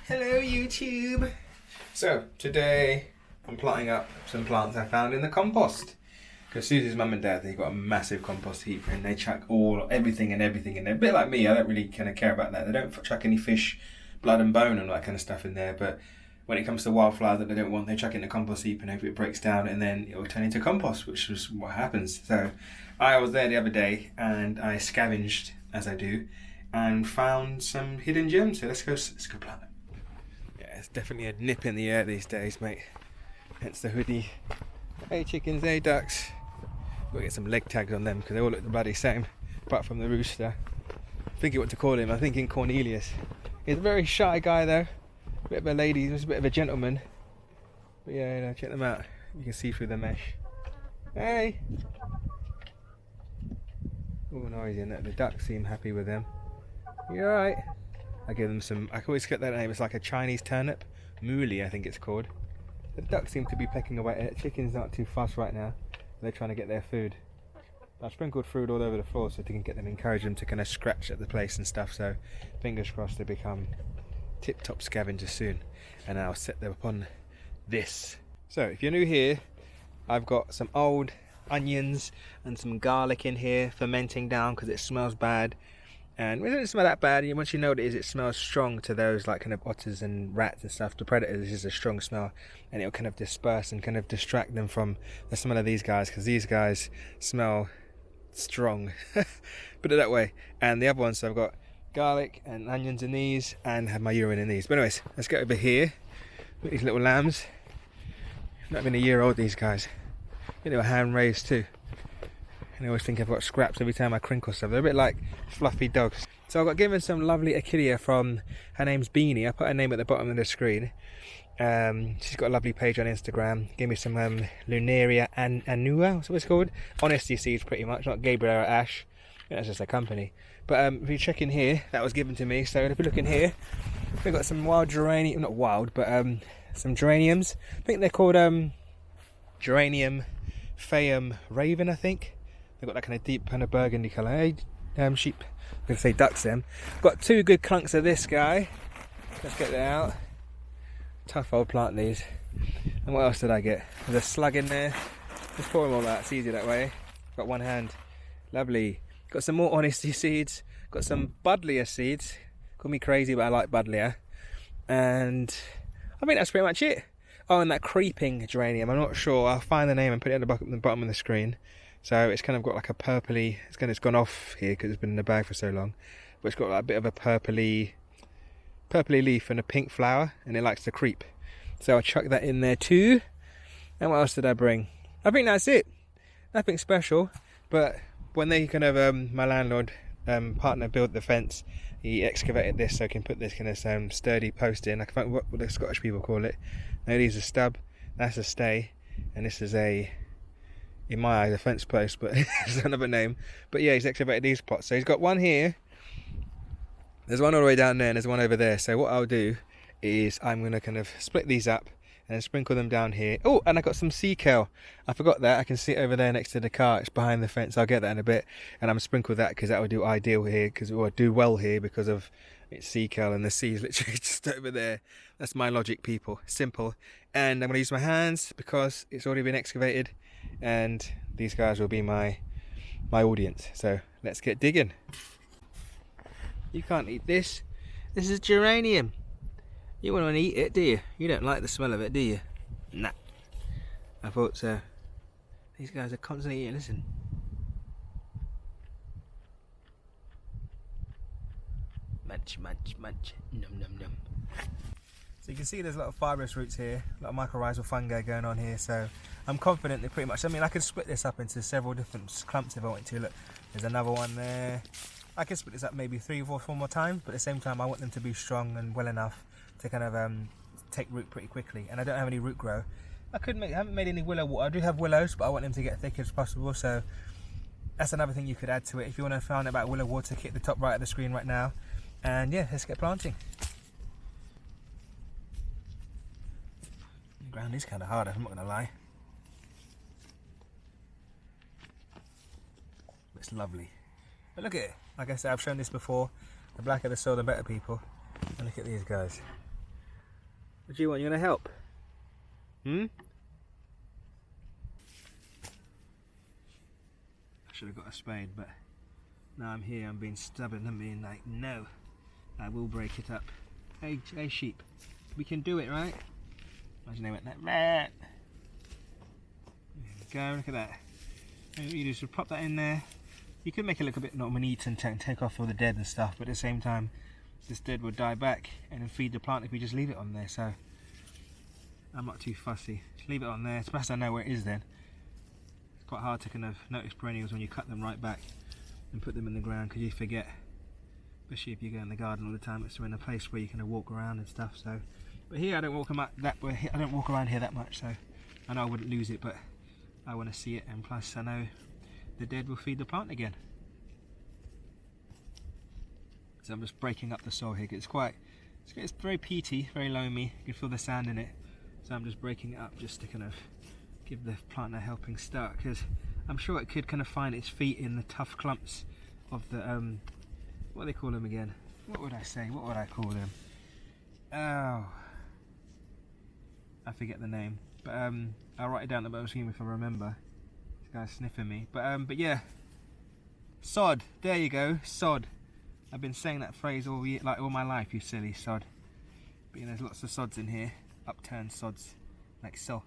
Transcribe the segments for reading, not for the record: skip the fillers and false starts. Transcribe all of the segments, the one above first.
Hello YouTube! So today I'm plotting up some plants I found in the compost. Because Susie's mum and dad, they've got a massive compost heap and they chuck everything in there. A bit like me, I don't really kind of care about that. They don't chuck any fish, blood and bone and all that kind of stuff in there. But when it comes to wildflower that they don't want, they chuck it in the compost heap and hope it breaks down and then it will turn into compost, which is what happens. So I was there the other day and I scavenged, as I do, and found some hidden gems. So let's go plant them. Yeah, it's definitely a nip in the air these days, mate. Hence the hoodie. Hey chickens, hey ducks. Gotta get some leg tags on them because they all look the bloody same, apart from the rooster. Thinking what to call him. I'm thinking Cornelius. He's a very shy guy though. A bit of a lady, he's a bit of a gentleman. But yeah, you know, check them out. You can see through the mesh. Hey! Oh, noisy, and the ducks seem happy with them. You alright? I give them some, I can always get that name, it's like a Chinese turnip. Mooli, I think it's called. The ducks seem to be pecking away at it. Chicken's not too fast right now. They're trying to get their food. I've sprinkled food all over the floor so they can get them, encourage them to kind of scratch at the place and stuff. So fingers crossed they become tip-top scavengers soon. And I'll set them upon this. So if you're new here, I've got some old onions and some garlic in here fermenting down because it smells bad. And it doesn't smell that bad. Once you know what it is, it smells strong to those like kind of otters and rats and stuff. To predators, it's just a strong smell, and it'll kind of disperse and kind of distract them from the smell of these guys, because these guys smell strong. Put it that way. And the other ones, so I've got garlic and onions in these, and have my urine in these. But anyways, let's get over here. Look at these little lambs. Not even a year old, these guys. I think they were hand raised too. And I always think I've got scraps every time I crinkle stuff. They're a bit like fluffy dogs. So I got given some lovely Achillea from, her name's Beanie. I put her name at the bottom of the screen. She's got a lovely page on Instagram. Gave me some Lunaria Annua, that's what it's called. Honesty seeds pretty much, not Gabriel or Ash. I think that's just a company. But if you check in here, that was given to me. So if you look in here, we've got some wild geranium, not wild, but some geraniums. I think they're called Geranium Phaeum Raven, I think. They've got that kind of deep kind of burgundy colour. Hey, sheep. I'm going to say ducks then. Got two good clunks of this guy. Let's get that out. Tough old plant these. And what else did I get? There's a slug in there. Just pour them all out. It's easier that way. Got one hand. Lovely. Got some more honesty seeds. Got some buddleia seeds. Call me crazy, but I like buddleia. And I think that's pretty much it. Oh, and that creeping geranium. I'm not sure. I'll find the name and put it at the bottom of the screen. So it's kind of got like a purpley, it's gone off here because it's been in the bag for so long, but it's got like a bit of a purpley leaf and a pink flower, and it likes to creep. So I chuck that in there too. And what else did I bring? I think that's it. Nothing special, but when they kind of, my landlord partner built the fence, he excavated this so I can put this kind of sturdy post in. I can find what the Scottish people call it. Now these are stub, that's a stay, and this is in my eyes, a fence post, but it's another name. But yeah, he's excavated these plots. So he's got one here, there's one all the way down there, and there's one over there. So what I'll do is I'm going to kind of split these up and sprinkle them down here. Oh, and I got some sea kale. I forgot that. I can see it over there next to the car. It's behind the fence. I'll get that in a bit. And I'm sprinkle that because that will do ideal here, because it will do well here because of it's sea kale and the sea is literally just over there. That's my logic, people. Simple. And I'm going to use my hands because it's already been excavated. And these guys will be my audience. So let's get digging. You can't eat this. This is geranium. You wouldn't want to eat it, do you? You don't like the smell of it, do you? Nah. I thought so. These guys are constantly eating. Listen. Munch, munch, munch. Num, num, num. So you can see there's a lot of fibrous roots here, a lot of mycorrhizal fungi going on here, so I'm confident that pretty much, I mean, I could split this up into several different clumps if I want to. Look, there's another one there. I could split this up maybe 3 or 4 more times, but at the same time I want them to be strong and well enough to kind of take root pretty quickly. And I don't have any root grow. I haven't made any willow water. I do have willows, but I want them to get thick as possible, so that's another thing you could add to it. If you want to find out about willow water, hit the top right of the screen right now. And yeah, let's get planting. The ground is kind of hard, I'm not going to lie. It's lovely. But look at it. Like I said, I've shown this before. The blacker the soil, the better, people. And look at these guys. What do you want? You want to help? I should have got a spade, but now I'm here, I'm being stubborn and being like, no, I will break it up. Hey sheep, we can do it, right? Imagine they went like that. There we go, look at that. And you just pop that in there. You could make it look a bit not neat and take off all the dead and stuff, but at the same time, this dead will die back and then feed the plant if we just leave it on there. So I'm not too fussy. Just leave it on there. It's best I know where it is then. It's quite hard to kind of notice perennials when you cut them right back and put them in the ground because you forget. Especially if you go in the garden all the time, it's in a place where you kind of walk around and stuff. So, but here I don't walk that way. I don't walk around here that much, so I know I wouldn't lose it, but I want to see it, and plus I know the dead will feed the plant again. So I'm just breaking up the soil here. It's very peaty, very loamy. You can feel the sand in it. So I'm just breaking it up just to kind of give the plant a helping start, because I'm sure it could kind of find its feet in the tough clumps of the what do they call them again? What would I say? What would I call them? Oh, I forget the name. But I'll write it down at the bottom screen if I remember. This guy's sniffing me. But yeah, sod. There you go, sod. I've been saying that phrase all my life, you silly sod. But there's lots of sods in here, upturned sods, like so.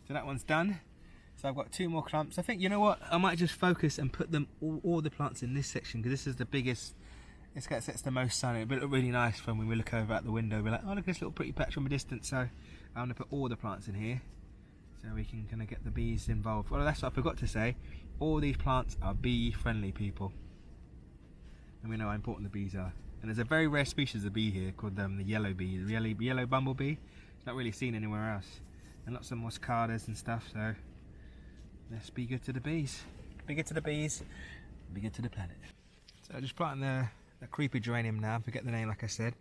So that one's done. So I've got 2 more clumps. I think, you know what, I might just focus and put them all the plants in this section, because this is the biggest. It's the most sun. It'll look really nice when we look over out the window. We're like, oh, look at this little pretty patch from a distance. So I'm going to put all the plants in here, so we can kind of get the bees involved. Well, that's what I forgot to say. All these plants are bee friendly, people. And we know how important the bees are. And there's a very rare species of bee here called the yellow bee, the yellow bumblebee. It's not really seen anywhere else. And lots of muscadas and stuff, so let's be good to the bees. Be good to the bees, be good to the planet. So I'm just planting the creepy geranium now, forget the name like I said.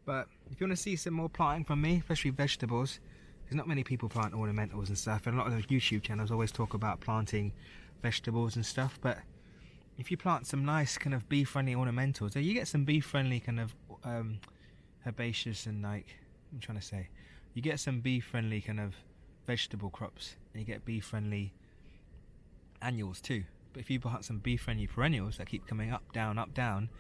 But if you want to see some more planting from me, especially vegetables, there's not many people plant ornamentals and stuff, and a lot of those YouTube channels always talk about planting vegetables and stuff, but if you plant some nice kind of bee-friendly ornamentals, you get some bee-friendly kind of herbaceous and you get some bee-friendly kind of vegetable crops, and you get bee-friendly annuals too. But if you plant some bee-friendly perennials that keep coming up, down,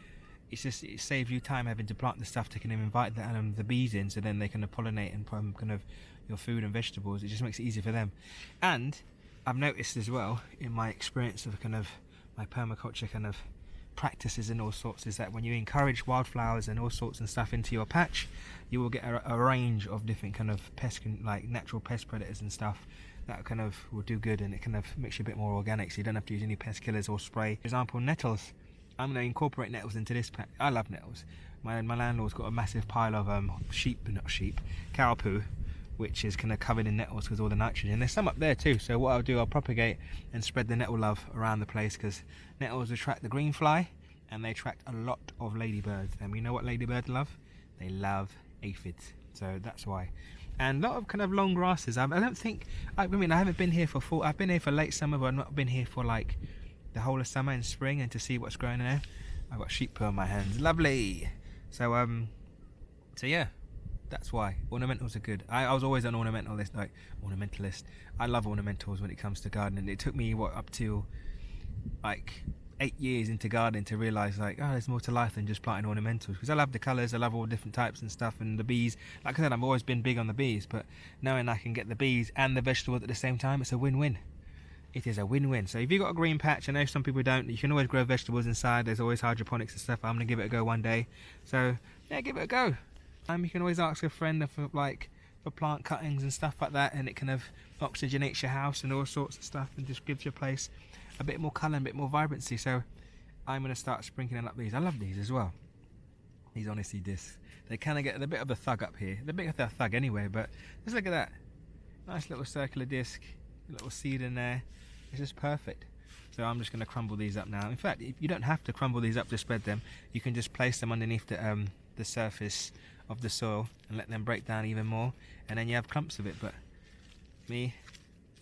it saves you time having to plant the stuff to kind of invite the bees in, so then they kind of pollinate and kind of your food and vegetables. It just makes it easier for them. And I've noticed as well in my experience of kind of my permaculture kind of practices and all sorts, is that when you encourage wildflowers and all sorts and stuff into your patch, you will get a range of different kind of like natural pest predators and stuff that kind of will do good, and it kind of makes you a bit more organic, so you don't have to use any pest killers or spray. For example, nettles. I'm going to incorporate nettles into this patch. I love nettles. My landlord's got a massive pile of cow poo, which is kind of covered in nettles because all the nitrogen. There's some up there too, so what I'll do, I'll propagate and spread the nettle love around the place, because nettles attract the green fly and they attract a lot of ladybirds, and we know what ladybirds love. They love aphids, so that's why. And a lot of kind of long grasses. I haven't been here for I've been here for late summer, but I've not been here for like the whole of summer and spring, and to see what's growing there. I've got sheep poo on my hands, lovely. So yeah, that's why ornamentals are good. I was always an ornamentalist. I love ornamentals when it comes to gardening. It took me up till like 8 years into gardening to realise like, oh, there's more to life than just planting ornamentals, because I love the colours, I love all different types and stuff, and the bees. Like I said, I've always been big on the bees, but knowing I can get the bees and the vegetables at the same time, it's a win-win. It is a win-win. So if you've got a green patch, I know some people don't, you can always grow vegetables inside. There's always hydroponics and stuff. I'm going to give it a go one day. So yeah, give it a go. You can always ask a friend for plant cuttings and stuff like that, and it kind of oxygenates your house and all sorts of stuff, and just gives your place a bit more colour and a bit more vibrancy. So I'm going to start sprinkling up these. I love these as well. These honesty discs. They kind of get a bit of a thug up here. They're a bit of a thug anyway, but just look at that. Nice little circular disc, a little seed in there. It's just perfect. So I'm just going to crumble these up now. In fact, you don't have to crumble these up to spread them. You can just place them underneath the surface of the soil and let them break down even more, and then you have clumps of it. But the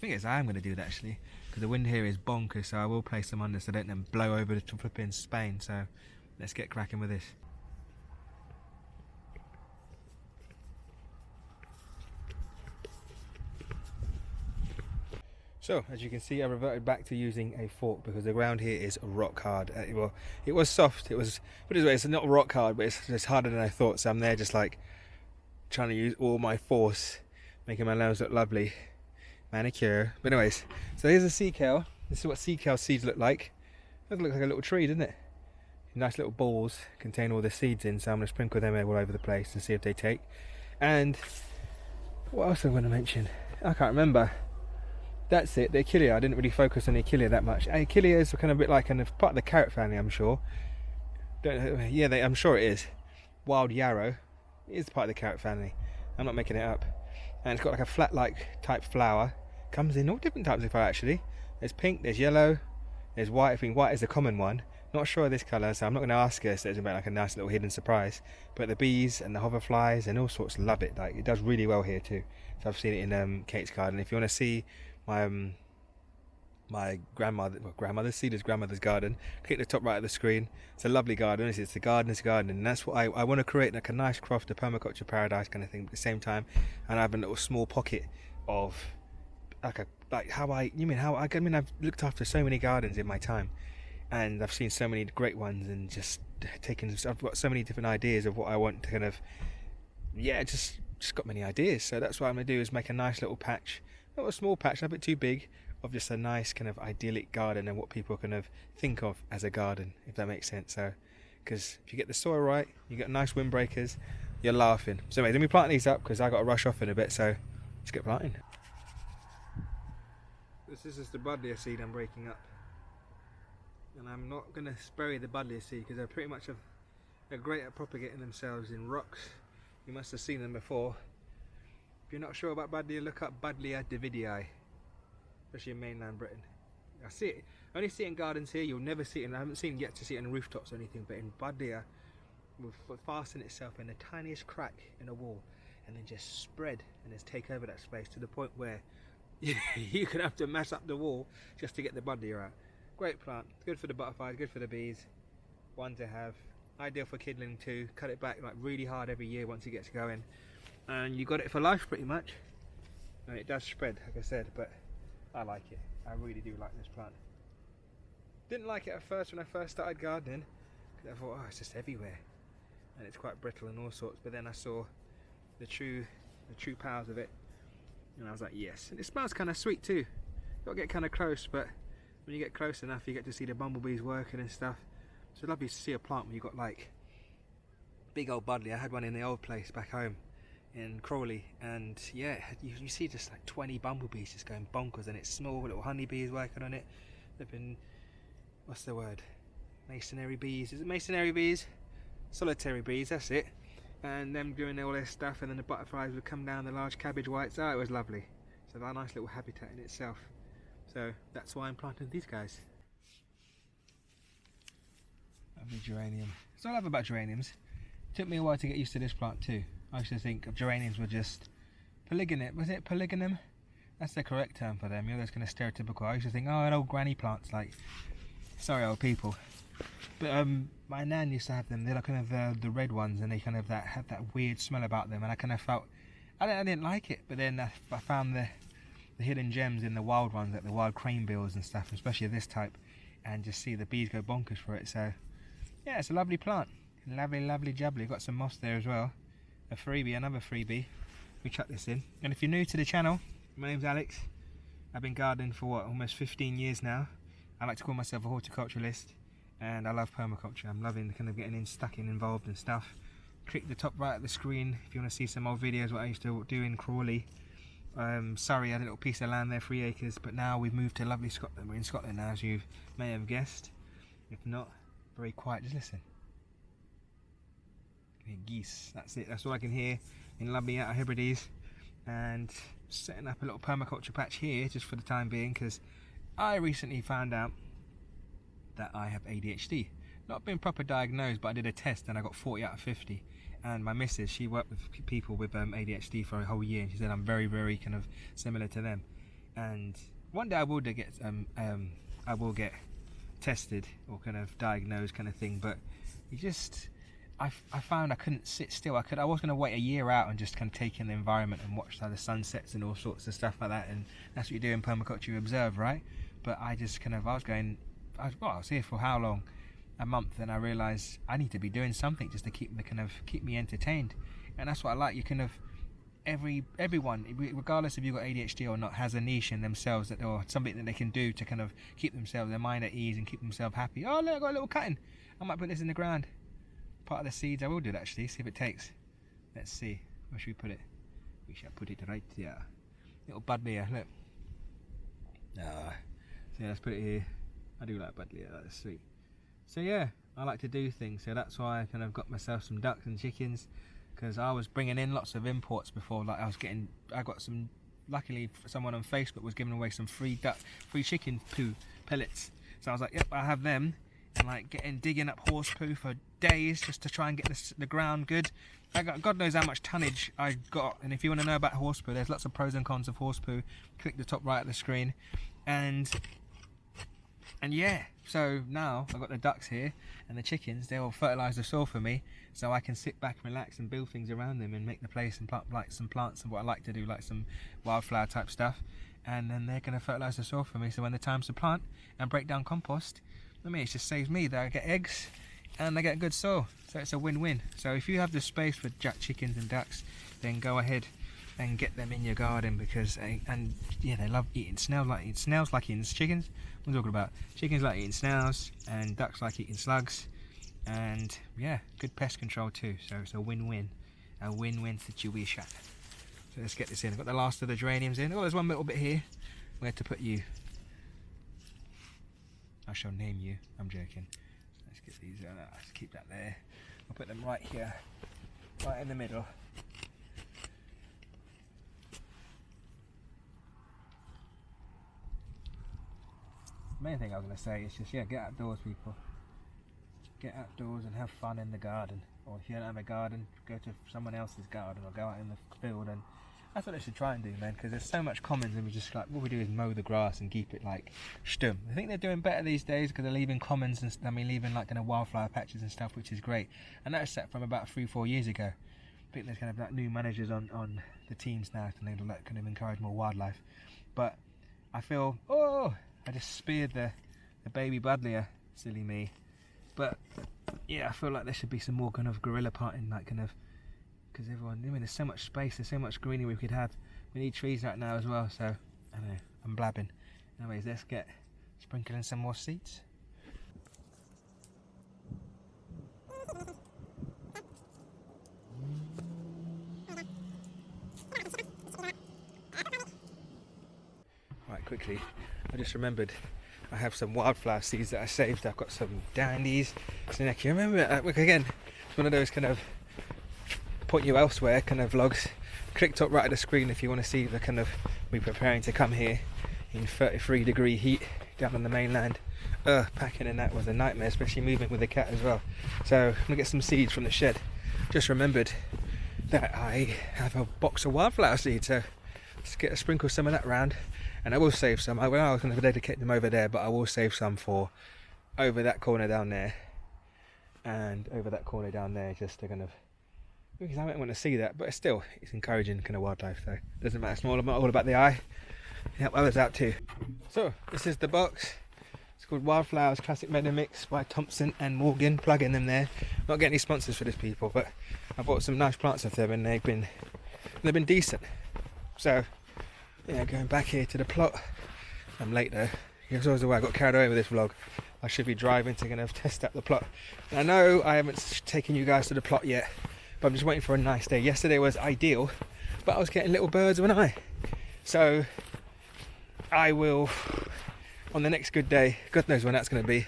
thing is, I am going to do that actually, because the wind here is bonkers, so I will place them under so they don't then blow over to flipping Spain. So let's get cracking with this. So, as you can see, I reverted back to using a fork because the ground here is rock hard. Well, it was soft, but it's not rock hard, but it's just harder than I thought. So I'm there just like trying to use all my force, making my nails look lovely. Manicure. But anyways, so here's a sea kale. This is what sea kale seeds look like. It looks like a little tree, doesn't it? Nice little balls contain all the seeds in, so I'm going to sprinkle them all over the place and see if they take. And what else am I going to mention? I can't remember. That's it, the Achillea. I didn't really focus on the Achillea that much. Achillea is kind of a bit like part of the carrot family, I'm sure. I'm sure it is. Wild yarrow is part of the carrot family. I'm not making it up. And it's got like a flat-like type flower. Comes in all different types of flower actually. There's pink, there's yellow, there's white. I think white is the common one. Not sure of this colour, so I'm not going to ask her. So it's about like a nice little hidden surprise. But the bees and the hoverflies and all sorts love it. Like, it does really well here too. So I've seen it in Kate's garden. If you want to see my grandmother's Cedar's grandmother's garden, click the top right of the screen. It's a lovely garden. It's the gardener's garden, and that's what I want to create, like a nice croft, a permaculture paradise kind of thing. But at the same time, and I have a little small pocket of I've looked after so many gardens in my time, and I've seen so many great ones, and I've got so many different ideas of what I want to kind of, just got many ideas. So that's what I'm going to do, is make a nice little patch, not a small patch, not a bit too big, of just a nice kind of idyllic garden and what people kind of think of as a garden, if that makes sense. So, because if you get the soil right, you get nice windbreakers, you're laughing. So anyway, let me plant these up because I got to rush off in a bit, so let's get planting. This is the buddleia seed I'm breaking up, and I'm not going to bury the buddleia seed because they're pretty much they're great at propagating themselves in rocks. You must have seen them before. If you're not sure about buddleia, look up Buddleia davidii, especially in mainland Britain. I see it. I only see it in gardens here. You'll never see it, and I haven't seen yet to see it on rooftops or anything. But in buddleia, will fasten itself in the tiniest crack in a wall, and then just spread and just take over that space to the point where you could have to mess up the wall just to get the buddleia out. Great plant. Good for the butterflies. Good for the bees. One to have. Ideal for kindling too. Cut it back like really hard every year once it gets going, and you got it for life pretty much. And it does spread, like I said, but I like it. I really do like this plant. Didn't like it at first when I first started gardening, because I thought, oh, it's just everywhere and it's quite brittle and all sorts. But then I saw the true powers of it, and I was like, yes. And it smells kind of sweet too. You gotta get kind of close, but when you get close enough, you get to see the bumblebees working and stuff. So lovely to see a plant when you got like big old buddleia. I had one in the old place back home in Crawley, and yeah, you see just like 20 bumblebees just going bonkers, and it's small little honeybees working on it. They've been, what's the word, masonry bees, is it masonry bees? Solitary bees, that's it. And them doing all their stuff, and then the butterflies would come down, the large cabbage whites. Oh, it was lovely. So they're a nice little habitat in itself. So that's why I'm planting these guys. Lovely geranium. That's what I love about geraniums. It took me a while to get used to this plant too. I used to think of geraniums were just polygonum. Was it polygonum? That's the correct term for them. You're those kind of stereotypical. I used to think, oh, an old granny plants, like, sorry old people. But my nan used to have them. They're like kind of the red ones, and they kind of had that weird smell about them, and I kind of felt I didn't like it. But then I found the hidden gems in the wild ones, like the wild cranebills and stuff, especially this type, and just see the bees go bonkers for it. So yeah, it's a lovely plant, lovely jubbly. Got some moss there as well. A freebie, another freebie. We chuck this in. And if you're new to the channel, my name's Alex. I've been gardening for almost 15 years now. I like to call myself a horticulturalist, and I love permaculture. I'm loving kind of getting involved and stuff. Click the top right of the screen if you want to see some old videos what I used to do in Crawley. Surrey, I had a little piece of land there, 3 acres, but now we've moved to lovely Scotland. We're in Scotland now, as you may have guessed. If not, very quiet, just listen. Geese, that's it, that's all I can hear in lovely Outer Hebrides. And setting up a little permaculture patch here just for the time being, because I recently found out that I have ADHD. Not been proper diagnosed, but I did a test and I got 40 out of 50. And my missus, she worked with people with ADHD for a whole year, and she said I'm very kind of similar to them. And one day I will get tested or kind of diagnosed kind of thing, but you just, I found I couldn't sit still. I was going to wait a year out and just kind of take in the environment and watch how the sun sets and all sorts of stuff like that. And that's what you do in permaculture, you observe, right? But I just I was here for how long? A month, and I realised I need to be doing something just to keep me entertained. And that's what I like. You everyone, regardless if you've got ADHD or not, has a niche in themselves or something that they can do to kind of keep their mind at ease and keep themselves happy. Oh look, I got a little cutting. I might put this in the ground. Part of the seeds, I will do it actually, see if it takes. Let's see, where should we put it? We shall put it right here. Little buddleia, look. So yeah, let's put it here. I do like buddleia, that's sweet. So yeah, I like to do things, so that's why I kind of got myself some ducks and chickens, because I was bringing in lots of imports before. Like I got some, luckily someone on Facebook was giving away some free chicken poo pellets. So I was like, yep, I have them, and like digging up horse poo for days just to try and get the ground good. I got God knows how much tonnage I got, and if you want to know about horse poo, there's lots of pros and cons of horse poo. Click the top right of the screen, and yeah, so now I've got the ducks here and the chickens. They will fertilise the soil for me, so I can sit back, relax, and build things around them and make the place and plant like some plants and what I like to do, like some wildflower type stuff. And then they're going to fertilise the soil for me. So when the time's to plant and break down compost, I mean, it just saves me that I get eggs and I get good soil. So it's a win-win. So if you have the space for chickens and ducks, then go ahead and get them in your garden, because they love eating snails. Snails like eating chickens. What I'm talking about, chickens like eating snails, and ducks like eating slugs, and yeah, good pest control too. So it's a win-win situation. So let's get this in. I've got the last of the geraniums in. Oh, there's one little bit here. Where to put you? I shall name you. I'm joking. Let's get these. Let's keep that there. I'll put them right here, right in the middle. Main thing I was going to say is just, yeah, get outdoors, people. Get outdoors and have fun in the garden. Or if you don't have a garden, go to someone else's garden or go out in the field. And that's what I should try and do, man, because there's so much commons, and we just like, what we do is mow the grass and keep it like stum. I think they're doing better these days because they're leaving commons and leaving like kind of wildflower patches and stuff, which is great. And that was set from about 3-4 years ago. I think there's kind of like new managers on the teams now, and they like kind of encourage more wildlife. But I feel, I just speared the baby buddleia, silly me. But yeah, I feel like there should be some more kind of guerrilla parting, like kind of, because everyone, I mean, there's so much space, there's so much greenery we could have. We need trees right now as well, so I don't know, I'm blabbing. Anyways, let's get sprinkling some more seeds. Right, quickly, I just remembered I have some wildflower seeds that I saved. I've got some dandies. So you remember, again, it's one of those kind of point you elsewhere kind of vlogs. Click top right of the screen if you want to see the kind of me preparing to come here in 33-degree heat down on the mainland. Packing in that was a nightmare, especially moving with the cat as well. So I'm gonna get some seeds from the shed. Just remembered that I have a box of wildflower seeds, so let's sprinkle some of that around. And I will save some. I was going to dedicate them over there, but I will save some for over that corner down there and over that corner down there, just to kind of, because I don't want to see that, but still, it's encouraging kind of wildlife, so it doesn't matter. It's all about the eye. Help others out too. So this is the box. It's called Wildflowers Classic Meadow Mix by Thompson and Morgan. Plug in them there. Not getting any sponsors for this, people, but I bought some nice plants off them, and they've been decent. So yeah, going back here to the plot. I'm late though. Here's always the way I got carried away with this vlog. I should be driving to kind of test out the plot. And I know I haven't taken you guys to the plot yet, but I'm just waiting for a nice day. Yesterday was ideal, but I was getting little birds of an eye. So I will, on the next good day, God knows when that's going to be,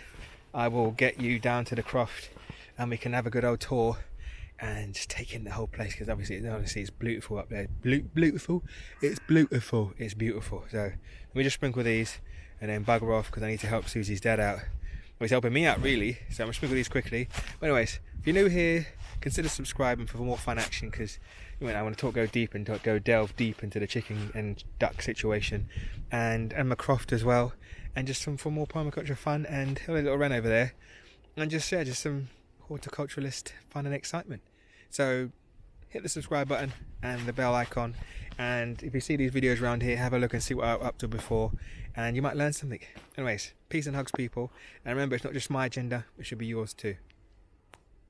I will get you down to the croft and we can have a good old tour and just take in the whole place, because obviously it's beautiful up there. Beautiful. It's beautiful. So let me just sprinkle these and then bugger off, because I need to help Susie's dad out. Well, he's helping me out really, so I'm gonna sprinkle these quickly. But anyways, if you're new here, consider subscribing for more fun action, because I want to delve deep into the chicken and duck situation, and my croft as well, and just some for more permaculture fun, and a little run over there, and just some horticulturalist fun and excitement. So hit the subscribe button and the bell icon, and if you see these videos around here, have a look and see what I was up to before, and you might learn something. Anyways, peace and hugs, people, and remember, it's not just my agenda, it should be yours too.